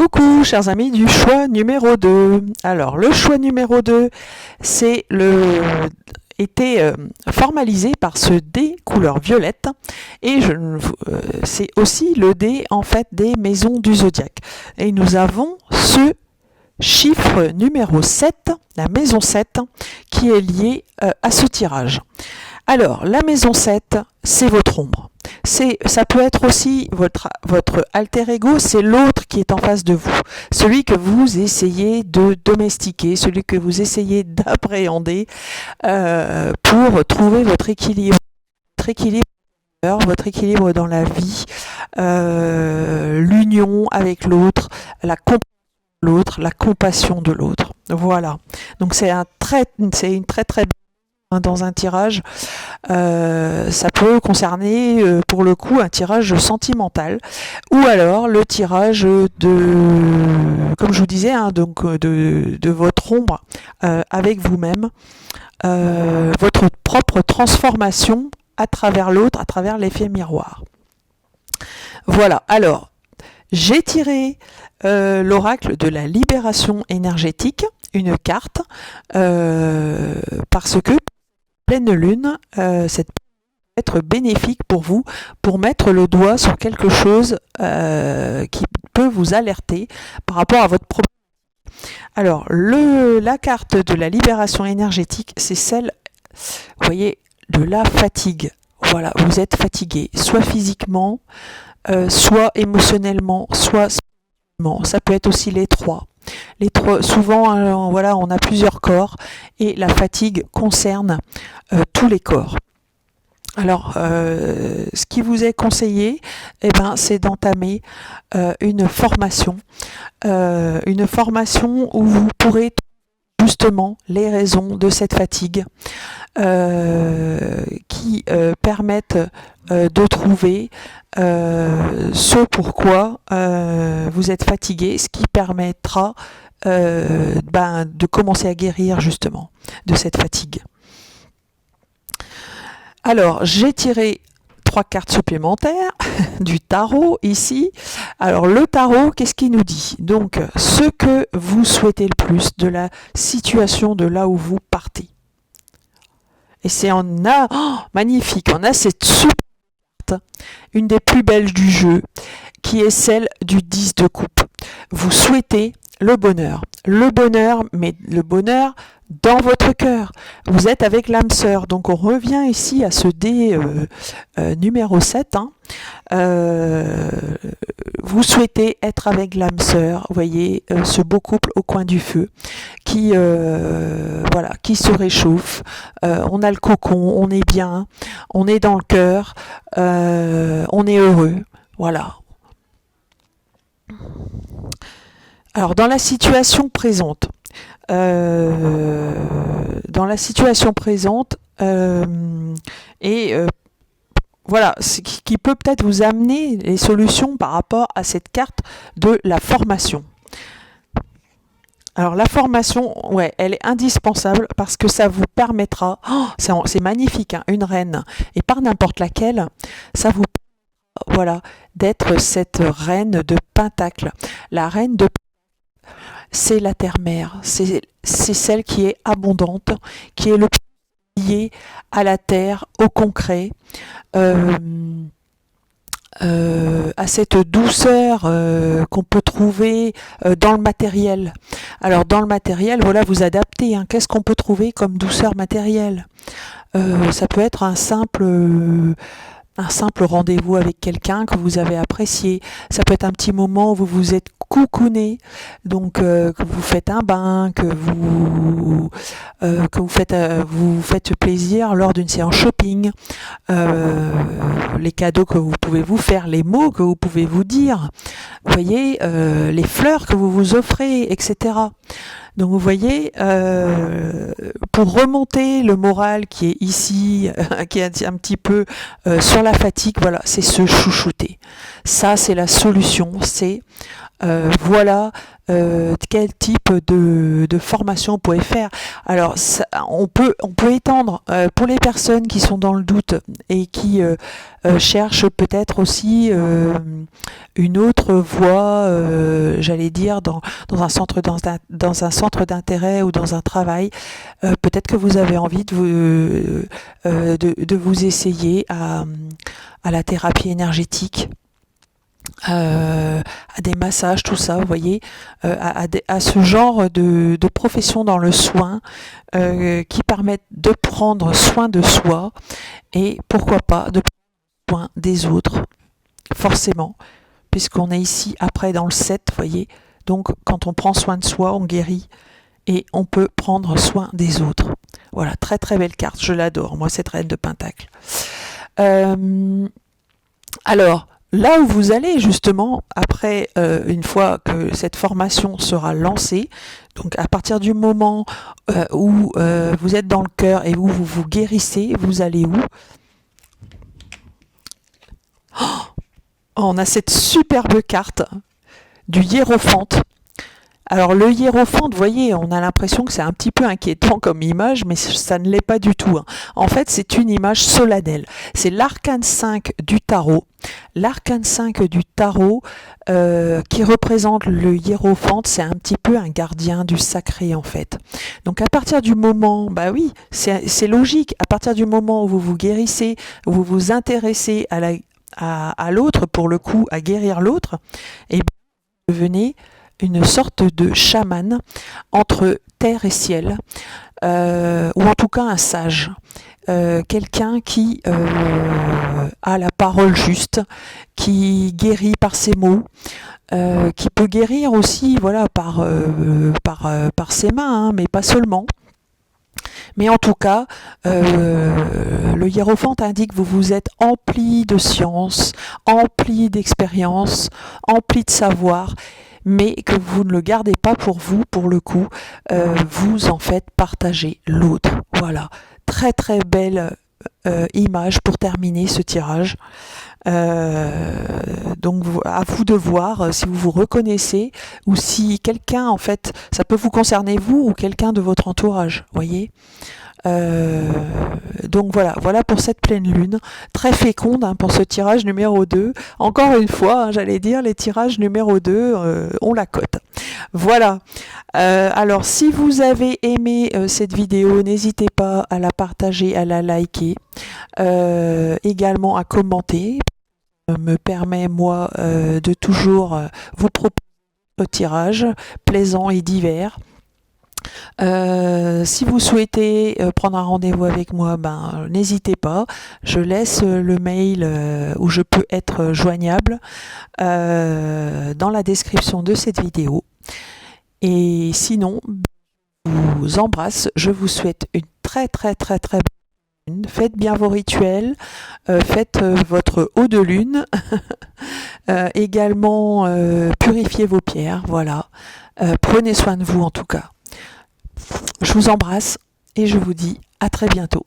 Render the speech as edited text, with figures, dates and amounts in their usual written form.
Coucou chers amis du choix numéro 2. Alors le choix numéro 2, c'est été formalisé par ce dé couleur violette et c'est aussi le dé en fait des maisons du zodiaque. Et nous avons ce chiffre numéro 7, la maison 7, qui est lié à ce tirage. Alors la maison 7, c'est votre ombre. Ça peut être aussi votre alter ego, c'est l'autre qui est en face de vous, celui que vous essayez de domestiquer, celui que vous essayez d'appréhender pour trouver votre équilibre dans la vie, l'union avec l'autre, la compassion de l'autre. Voilà. Donc c'est une très très dans un tirage, ça peut concerner pour le coup un tirage sentimental ou alors le tirage comme je vous disais, de votre ombre avec vous-même, votre propre transformation à travers l'autre, à travers l'effet miroir. Voilà, alors j'ai tiré l'oracle de la libération énergétique, une carte, parce que pleine lune, cette peut être bénéfique pour vous, pour mettre le doigt sur quelque chose qui peut vous alerter par rapport à votre problème. Alors, la carte de la libération énergétique, c'est celle, vous voyez, de la fatigue. Voilà, vous êtes fatigué, soit physiquement, soit émotionnellement, soit spirituellement. Ça peut être aussi les trois. Souvent, voilà, on a plusieurs corps et la fatigue concerne tous les corps. Alors, ce qui vous est conseillé, c'est d'entamer une formation où vous pourrez justement les raisons de cette fatigue qui permettent de trouver ce pourquoi vous êtes fatigué, ce qui permettra de commencer à guérir justement de cette fatigue. Alors, j'ai tiré 3 cartes supplémentaires du tarot ici. Alors, le tarot, qu'est-ce qu'il nous dit? Donc, ce que vous souhaitez le plus de la situation de là où vous partez. Et magnifique, on a cette super carte, une des plus belles du jeu, qui est celle du 10 de coupe. Vous souhaitez le bonheur, mais le bonheur dans votre cœur. Vous êtes avec l'âme sœur, donc on revient ici à ce dé numéro 7. Vous souhaitez être avec l'âme sœur, vous voyez, ce beau couple au coin du feu qui se réchauffe. On a le cocon, on est bien, on est dans le cœur, on est heureux. Voilà. Alors, dans la situation présente, voilà, ce qui peut peut-être vous amener les solutions par rapport à cette carte de la formation. Alors la formation, ouais, elle est indispensable parce que ça vous permettra, c'est magnifique, hein, une reine, et pas n'importe laquelle, ça vous permettra, voilà, d'être cette reine de Pentacle. La reine de c'est la terre-mère, c'est celle qui est abondante, qui est le plus lié à la terre, au concret, à cette douceur qu'on peut trouver dans le matériel. Alors dans le matériel, voilà, vous adaptez, hein, qu'est-ce qu'on peut trouver comme douceur matérielle? Ça peut être un simple rendez-vous avec quelqu'un que vous avez apprécié. Ça peut être un petit moment où vous vous êtes coucouné, donc que vous faites un bain, que vous faites plaisir lors d'une séance shopping, les cadeaux que vous pouvez vous faire, les mots que vous pouvez vous dire, vous voyez, les fleurs que vous vous offrez, etc. Donc vous voyez, pour remonter le moral qui est ici, qui est un petit peu sur la fatigue, voilà, c'est se chouchouter. Ça, c'est la solution, c'est Voilà quel type de formation vous pouvez faire. Alors on peut étendre pour les personnes qui sont dans le doute et qui cherchent peut-être aussi une autre voie, j'allais dire dans un centre d'intérêt ou dans un travail. Peut-être que vous avez envie de vous essayer à la thérapie énergétique, à des massages, tout ça, vous voyez, à ce genre de profession dans le soin qui permettent de prendre soin de soi et pourquoi pas de prendre soin des autres, forcément, puisqu'on est ici après dans le 7, vous voyez, donc quand on prend soin de soi, on guérit et on peut prendre soin des autres. Voilà, très très belle carte, je l'adore, moi cette reine de Pentacle. Alors, là où vous allez justement, après, une fois que cette formation sera lancée, donc à partir du moment où vous êtes dans le cœur et où vous vous guérissez, vous allez où? Oh, on a cette superbe carte du hiérophante. Alors le hiérophante, vous voyez, on a l'impression que c'est un petit peu inquiétant comme image, mais ça ne l'est pas du tout. En fait, c'est une image solennelle. C'est l'arcane 5 du tarot. L'arcane 5 du tarot qui représente le hiérophante, c'est un petit peu un gardien du sacré en fait. Donc à partir du moment, bah oui, c'est logique, à partir du moment où vous vous guérissez, où vous vous intéressez à l'autre, pour le coup, à guérir l'autre, et bien, vous devenez une sorte de chaman entre terre et ciel, ou en tout cas un sage, quelqu'un qui a la parole juste, qui guérit par ses mots, qui peut guérir aussi, voilà, par ses mains, mais pas seulement. Mais en tout cas, le hiérophante indique que vous vous êtes empli de science, empli d'expérience, empli de savoir, mais que vous ne le gardez pas pour vous, pour le coup, vous en faites partager l'autre. Voilà, très très belle image pour terminer ce tirage. Donc à vous de voir si vous vous reconnaissez ou si quelqu'un, en fait, ça peut vous concerner vous ou quelqu'un de votre entourage, voyez. Donc voilà pour cette pleine lune, très féconde pour ce tirage numéro 2. Encore une fois, j'allais dire, les tirages numéro 2, on la cote. Voilà. Alors si vous avez aimé cette vidéo, n'hésitez pas à la partager, à la liker, également à commenter. Ça me permet, moi, de toujours vous proposer un tirage plaisant et divers. Si vous souhaitez prendre un rendez-vous avec moi, n'hésitez pas. Je laisse le mail où je peux être joignable dans la description de cette vidéo. Et sinon, je vous embrasse. Je vous souhaite une très très très très bonne lune. Faites bien vos rituels. Faites votre eau de lune. Également, purifiez vos pierres. Voilà. Prenez soin de vous en tout cas. Je vous embrasse et je vous dis à très bientôt.